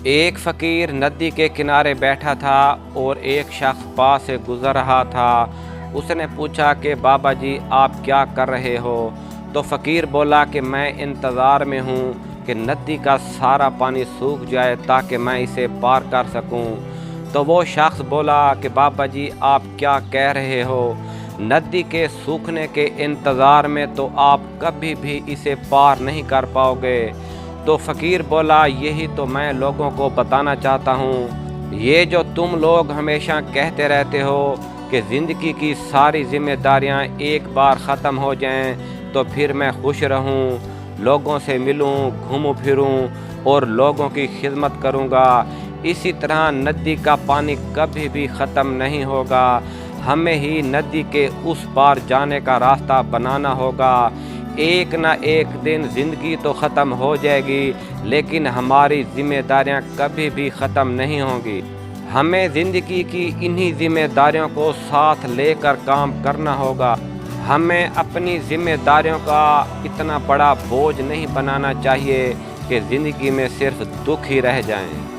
ایک فقیر ندی کے کنارے بیٹھا تھا اور ایک شخص پاس سے گزر رہا تھا۔ اس نے پوچھا کہ بابا جی آپ کیا کر رہے ہو؟ تو فقیر بولا کہ میں انتظار میں ہوں کہ ندی کا سارا پانی سوکھ جائے تاکہ میں اسے پار کر سکوں۔ تو وہ شخص بولا کہ بابا جی آپ کیا کہہ رہے ہو؟ ندی کے سوکھنے کے انتظار میں تو آپ کبھی بھی اسے پار نہیں کر پاؤ گے۔ تو فقیر بولا یہی تو میں لوگوں کو بتانا چاہتا ہوں۔ یہ جو تم لوگ ہمیشہ کہتے رہتے ہو کہ زندگی کی ساری ذمہ داریاں ایک بار ختم ہو جائیں تو پھر میں خوش رہوں، لوگوں سے ملوں، گھوموں پھروں اور لوگوں کی خدمت کروں گا، اسی طرح ندی کا پانی کبھی بھی ختم نہیں ہوگا۔ ہمیں ہی ندی کے اس پار جانے کا راستہ بنانا ہوگا۔ ایک نہ ایک دن زندگی تو ختم ہو جائے گی لیکن ہماری ذمہ داریاں کبھی بھی ختم نہیں ہوں گی۔ ہمیں زندگی کی انہی ذمہ داریوں کو ساتھ لے کر کام کرنا ہوگا۔ ہمیں اپنی ذمہ داریوں کا اتنا بڑا بوجھ نہیں بنانا چاہیے کہ زندگی میں صرف دکھ ہی رہ جائیں۔